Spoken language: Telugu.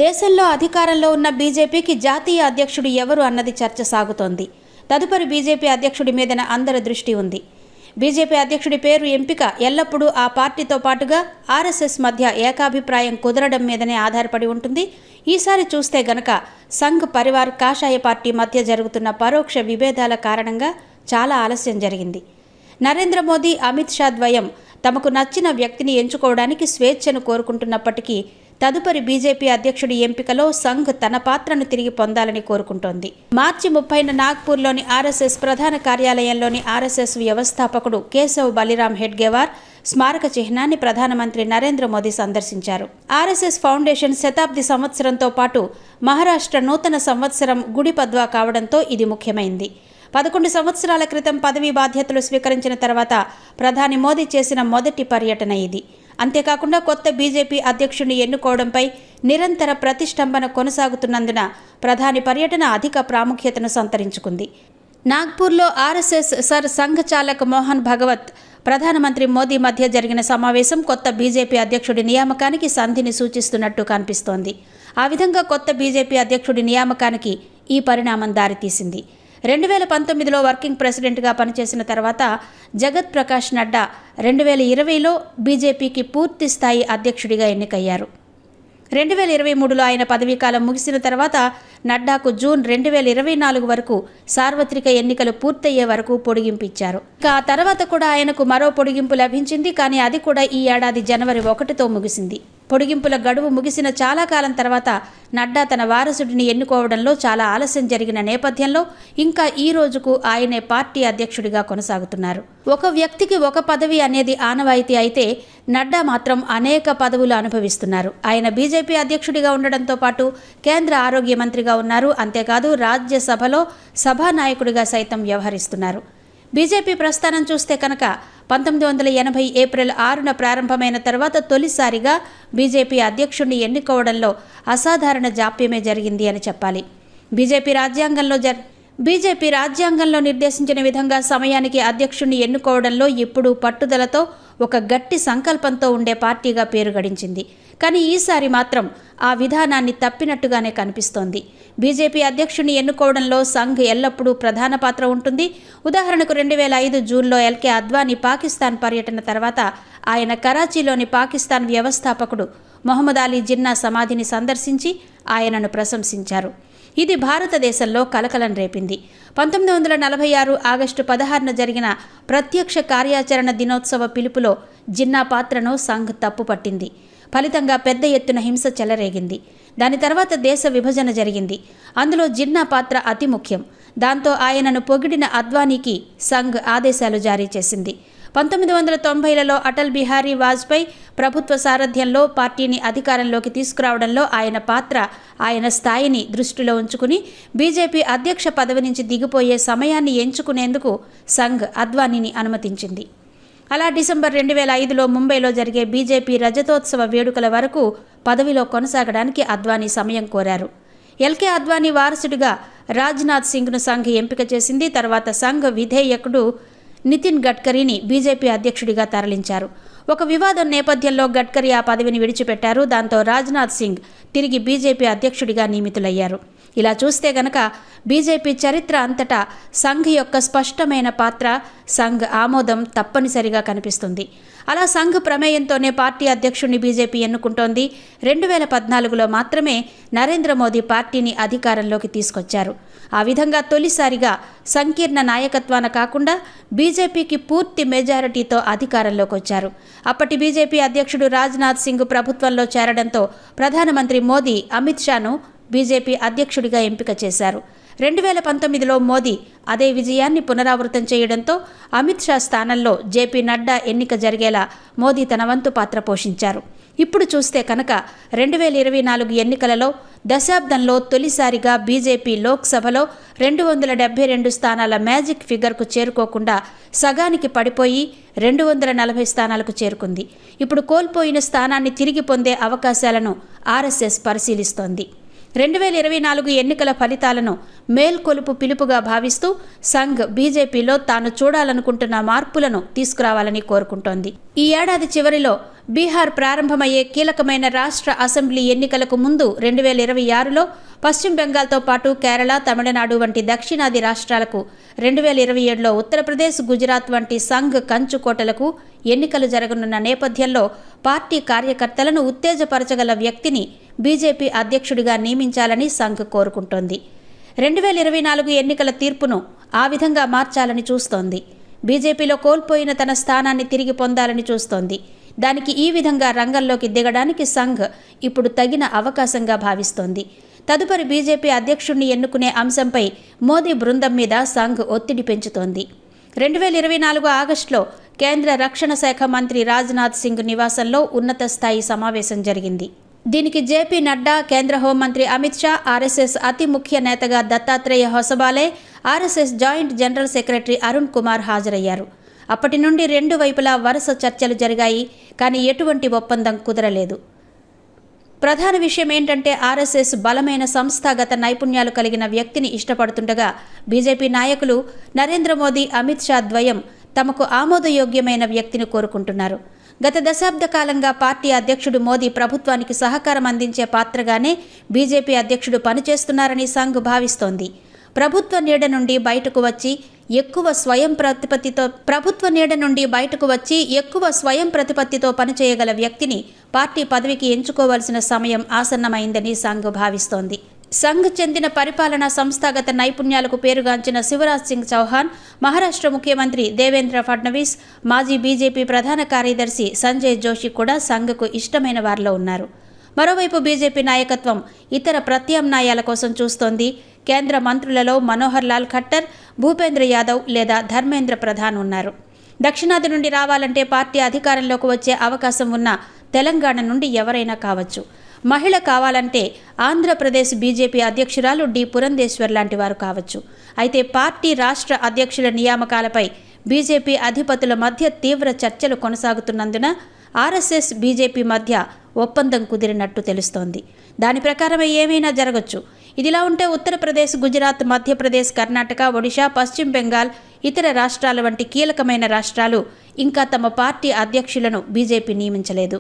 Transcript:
దేశంలో అధికారంలో ఉన్న బీజేపీకి జాతీయ అధ్యక్షుడు ఎవరు అన్నది చర్చ సాగుతోంది. తదుపరి బీజేపీ అధ్యక్షుడి మీదన అందరి దృష్టి ఉంది. బీజేపీ అధ్యక్షుడి పేరు ఎంపిక ఎల్లప్పుడూ ఆ పార్టీతో పాటుగా ఆర్ఎస్ఎస్ మధ్య ఏకాభిప్రాయం కుదరడం మీదనే ఆధారపడి ఉంటుంది. ఈసారి చూస్తే గనక సంఘ్ పరివార్ కాషాయ పార్టీ మధ్య జరుగుతున్న పరోక్ష విభేదాల కారణంగా చాలా ఆలస్యం జరిగింది. నరేంద్ర మోదీ, అమిత్ షా ద్వయం తమకు నచ్చిన వ్యక్తిని ఎంచుకోవడానికి స్వేచ్ఛను కోరుకుంటున్నప్పటికీ తదుపరి బీజేపీ అధ్యక్షుడి ఎంపికలో సంఘ్ తన పాత్రను తిరిగి పొందాలని కోరుకుంటోంది. మార్చి 30న నాగ్పూర్లోని ఆర్ఎస్ఎస్ ప్రధాన కార్యాలయంలోని ఆర్ఎస్ఎస్ వ్యవస్థాపకుడు కేశవ్ బలిరామ్ హెడ్గేవార్ స్మారక చిహ్నాన్ని ప్రధానమంత్రి నరేంద్ర మోదీ సందర్శించారు. ఆర్ఎస్ఎస్ ఫౌండేషన్ శతాబ్ది సంవత్సరంతో పాటు మహారాష్ట్ర నూతన సంవత్సరం గుడి పద్వా కావడంతో ఇది ముఖ్యమైంది. 11 సంవత్సరాల క్రితం పదవీ బాధ్యతలు స్వీకరించిన తర్వాత ప్రధాని మోదీ చేసిన మొదటి పర్యటన ఇది. అంతేకాకుండా కొత్త బీజేపీ అధ్యక్షుడిని ఎన్నుకోవడంపై నిరంతర ప్రతిష్టంభన కొనసాగుతున్నందున ప్రధాని పర్యటన అధిక ప్రాముఖ్యతను సంతరించుకుంది. నాగ్పూర్లో ఆర్ఎస్ఎస్ సర్ సంఘ్ చాలక్ మోహన్ భగవత్, ప్రధానమంత్రి మోదీ మధ్య జరిగిన సమావేశం కొత్త బీజేపీ అధ్యక్షుడి నియామకానికి సంధిని సూచిస్తున్నట్టు కనిపిస్తోంది. ఆ విధంగా కొత్త బీజేపీ అధ్యక్షుడి నియామకానికి ఈ పరిణామం దారితీసింది. 2019లో వర్కింగ్ ప్రెసిడెంట్గా పనిచేసిన తర్వాత జగత్ ప్రకాష్ నడ్డా 2020లో బీజేపీకి పూర్తి స్థాయి అధ్యక్షుడిగా ఎన్నికయ్యారు. 2023లో ఆయన పదవీకాలం ముగిసిన తర్వాత నడ్డాకు జూన్ 2024 వరకు సార్వత్రిక ఎన్నికలు పూర్తయ్యే వరకు పొడిగింపు ఇచ్చారు. ఇక ఆ తర్వాత కూడా ఆయనకు మరో పొడిగింపు లభించింది. కానీ అది కూడా ఈ ఏడాది జనవరి 1తో ముగిసింది. పొడిగింపుల గడువు ముగిసిన చాలా కాలం తర్వాత నడ్డా తన వారసుడిని ఎన్నుకోవడంలో చాలా ఆలస్యం జరిగిన నేపథ్యంలో ఇంకా ఈ రోజుకు ఆయనే పార్టీ అధ్యక్షుడిగా కొనసాగుతున్నారు. ఒక వ్యక్తికి ఒక పదవి అనేది ఆనవాయితీ అయితే నడ్డా మాత్రం అనేక పదవులు అనుభవిస్తున్నారు. ఆయన బీజేపీ అధ్యక్షుడిగా ఉండడంతో పాటు కేంద్ర ఆరోగ్య మంత్రిగా ఉన్నారు. అంతేకాదు రాజ్యసభలో సభానాయకుడిగా సైతం వ్యవహరిస్తున్నారు. బీజేపీ ప్రస్థానం చూస్తే కనుక 1980 ఏప్రిల్ 6న ప్రారంభమైన తర్వాత తొలిసారిగా బీజేపీ అధ్యక్షుడిని ఎన్నుకోవడంలో అసాధారణ జాప్యమే జరిగింది అని చెప్పాలి. బీజేపీ రాజ్యాంగంలో నిర్దేశించిన విధంగా సమయానికి అధ్యక్షుడిని ఎన్నుకోవడంలో ఇప్పుడు పట్టుదలతో ఒక గట్టి సంకల్పంతో ఉండే పార్టీగా పేరు గడించింది. కానీ ఈసారి మాత్రం ఆ విధానాన్ని తప్పినట్టుగానే కనిపిస్తోంది. బీజేపీ అధ్యక్షుడిని ఎన్నుకోవడంలో సంఘ్ ఎల్లప్పుడూ ప్రధాన పాత్ర ఉంటుంది. ఉదాహరణకు 2005 జూన్లో ఎల్కే అద్వానీ పాకిస్తాన్ పర్యటన తర్వాత ఆయన కరాచీలోని పాకిస్తాన్ వ్యవస్థాపకుడు మొహమ్మద్ అలీ జిన్నా సమాధిని సందర్శించి ఆయనను ప్రశంసించారు. ఇది భారతదేశంలో కలకలం రేపింది. 1946 ఆగస్టు 16న జరిగిన ప్రత్యక్ష కార్యాచరణ దినోత్సవ పిలుపులో జిన్నా పాత్రను సంఘ్ తప్పుపట్టింది. ఫలితంగా పెద్ద ఎత్తున హింస చెలరేగింది. దాని తర్వాత దేశ విభజన జరిగింది. అందులో జిన్నా పాత్ర అతి ముఖ్యం. దాంతో ఆయనను పొగిడిన అద్వానీకి సంఘ్ ఆదేశాలు జారీ చేసింది. 1990లలో అటల్ బిహారీ వాజ్పేయి ప్రభుత్వ సారథ్యంలో పార్టీని అధికారంలోకి తీసుకురావడంలో ఆయన పాత్ర, ఆయన స్థాయిని దృష్టిలో ఉంచుకుని బీజేపీ అధ్యక్ష పదవి నుంచి దిగిపోయే సమయాన్ని ఎంచుకునేందుకు సంఘ్ అద్వానీని అనుమతించింది. అలా డిసెంబర్ 2005లో ముంబైలో జరిగే బీజేపీ రజతోత్సవ వేడుకల వరకు పదవిలో కొనసాగడానికి అద్వానీ సమయం కోరారు. ఎల్కే అద్వానీ వారసుడిగా రాజ్నాథ్ సింగ్ను సంఘ్ ఎంపిక చేసింది. తర్వాత సంఘ్ విధేయకుడు నితిన్ గడ్కరీని బీజేపీ అధ్యక్షుడిగా తరలించారు. ఒక వివాదం నేపథ్యంలో గడ్కరీ ఆ పదవిని విడిచిపెట్టారు. దాంతో రాజ్నాథ్ సింగ్ తిరిగి బీజేపీ అధ్యక్షుడిగా నియమితులయ్యారు. ఇలా చూస్తే గనక బీజేపీ చరిత్ర అంతటా సంఘ్ యొక్క స్పష్టమైన పాత్ర, సంఘ్ ఆమోదం తప్పనిసరిగా కనిపిస్తుంది. అలా సంఘ్ ప్రమేయంతోనే పార్టీ అధ్యక్షుడిని బీజేపీ ఎన్నుకుంటోంది. 2014లో మాత్రమే నరేంద్ర మోదీ పార్టీని అధికారంలోకి తీసుకొచ్చారు. ఆ విధంగా తొలిసారిగా సంకీర్ణ నాయకత్వాన కాకుండా బీజేపీకి పూర్తి మెజారిటీతో అధికారంలోకి వచ్చారు. అప్పటి బీజేపీ అధ్యక్షుడు రాజ్నాథ్ సింగ్ ప్రభుత్వంలో చేరడంతో ప్రధానమంత్రి మోదీ అమిత్ షాను బీజేపీ అధ్యక్షుడిగా ఎంపిక చేశారు. 2019లో మోదీ అదే విజయాన్ని పునరావృతం చేయడంతో అమిత్ షా స్థానంలో జేపీ నడ్డా ఎన్నిక జరిగేలా మోదీ తన వంతు పాత్ర పోషించారు. ఇప్పుడు చూస్తే కనుక 2024 ఎన్నికలలో దశాబ్దంలో తొలిసారిగా బీజేపీ లోక్సభలో 272 స్థానాల మ్యాజిక్ ఫిగర్కు చేరుకోకుండా సగానికి పడిపోయి 240 స్థానాలకు చేరుకుంది. ఇప్పుడు కోల్పోయిన స్థానాన్ని తిరిగి పొందే అవకాశాలను ఆర్ఎస్ఎస్ పరిశీలిస్తోంది. 2024 ఎన్నికల ఫలితాలను మేల్కొలుపు పిలుపుగా భావిస్తూ సంఘ్ బీజేపీలో తాను చూడాలనుకుంటున్న మార్పులను తీసుకురావాలని కోరుకుంటోంది. ఈ ఏడాది చివరిలో బీహార్ ప్రారంభమయ్యే కీలకమైన రాష్ట్ర అసెంబ్లీ ఎన్నికలకు ముందు 2026లో పశ్చిమ బెంగాల్తో పాటు కేరళ, తమిళనాడు వంటి దక్షిణాది రాష్ట్రాలకు, 2027లో ఉత్తరప్రదేశ్, గుజరాత్ వంటి సంఘ్ కంచుకోటలకు ఎన్నికలు జరగనున్న నేపథ్యంలో పార్టీ కార్యకర్తలను ఉత్తేజపరచగల వ్యక్తిని బీజేపీ అధ్యక్షుడిగా నియమించాలని సంఘ్ కోరుకుంటోంది. 2024 ఎన్నికల తీర్పును ఆ విధంగా మార్చాలని చూస్తోంది. బీజేపీలో కోల్పోయిన తన స్థానాన్ని తిరిగి పొందాలని చూస్తోంది. దానికి ఈ విధంగా రంగంలోకి దిగడానికి సంఘ్ ఇప్పుడు తగిన అవకాశంగా భావిస్తోంది. తదుపరి బీజేపీ అధ్యక్షుడిని ఎన్నుకునే అంశంపై మోదీ బృందం మీద సంఘ్ ఒత్తిడి పెంచుతోంది. 2024 ఆగస్టులో కేంద్ర రక్షణ శాఖ మంత్రి రాజ్నాథ్ సింగ్ నివాసంలో ఉన్నత స్థాయి సమావేశం జరిగింది. దీనికి జేపీ నడ్డా, కేంద్ర హోంమంత్రి అమిత్ షా, ఆర్ఎస్ఎస్ అతి ముఖ్య నేతగా Dattatreya Hosabale, RSS joint general secretary Arun Kumar హాజరయ్యారు. అప్పటి నుండి రెండు వైపులా వరుస చర్చలు జరిగాయి. కానీ ఎటువంటి ఒప్పందం కుదరలేదు. ప్రధాన విషయం ఏంటంటే ఆర్ఎస్ఎస్ బలమైన సంస్థాగత నైపుణ్యాలు కలిగిన వ్యక్తిని ఇష్టపడుతుండగా బీజేపీ నాయకులు నరేంద్ర మోదీ, అమిత్ షా ద్వయం తమకు ఆమోదయోగ్యమైన వ్యక్తిని కోరుకుంటున్నారు. గత దశాబ్ద కాలంగా పార్టీ అధ్యక్షుడు మోదీ ప్రభుత్వానికి సహకారం అందించే పాత్రగానే బీజేపీ అధ్యక్షుడు పనిచేస్తున్నారని సంఘ్ భావిస్తోంది. ప్రభుత్వ నీడ నుండి బయటకు వచ్చి ఎక్కువ స్వయం ప్రతిపత్తితో పనిచేయగల వ్యక్తిని పార్టీ పదవికి ఎంచుకోవాల్సిన సమయం ఆసన్నమైందని సంఘ్ భావిస్తోంది. సంఘ్ చెందిన పరిపాలనా సంస్థాగత నైపుణ్యాలకు పేరుగాంచిన శివరాజ్ సింగ్ చౌహాన్, మహారాష్ట్ర ముఖ్యమంత్రి దేవేంద్ర ఫడ్నవీస్, మాజీ బీజేపీ ప్రధాన కార్యదర్శి సంజయ్ జోషి కూడా సంఘ్కు ఇష్టమైన వారిలో ఉన్నారు. మరోవైపు బీజేపీ నాయకత్వం ఇతర ప్రత్యామ్నాయాల కోసం చూస్తోంది. కేంద్ర మంత్రులలో మనోహర్ లాల్ ఖట్టర్, భూపేంద్ర యాదవ్ లేదా ధర్మేంద్ర ప్రధాన్ ఉన్నారు. దక్షిణాది నుండి రావాలంటే పార్టీ అధికారంలోకి వచ్చే అవకాశం ఉన్న తెలంగాణ నుండి ఎవరైనా కావచ్చు. మహిళ కావాలంటే ఆంధ్రప్రదేశ్ బీజేపీ అధ్యక్షురాలు డి పురంధేశ్వర్ లాంటి వారు కావచ్చు. అయితే పార్టీ రాష్ట్ర అధ్యక్షుల నియామకాలపై బీజేపీ అధిపతుల మధ్య తీవ్ర చర్చలు కొనసాగుతున్నందున ఆర్ఎస్ఎస్, బీజేపీ మధ్య ఒప్పందం కుదిరినట్టు తెలుస్తోంది. దాని ప్రకారమే ఏమైనా జరగచ్చు. ఇదిలా ఉంటే ఉత్తరప్రదేశ్, గుజరాత్, మధ్యప్రదేశ్, కర్ణాటక, ఒడిషా, పశ్చిమ బెంగాల్, ఇతర రాష్ట్రాల వంటి కీలకమైన రాష్ట్రాలు ఇంకా తమ పార్టీ అధ్యక్షులను బీజేపీ నియమించలేదు.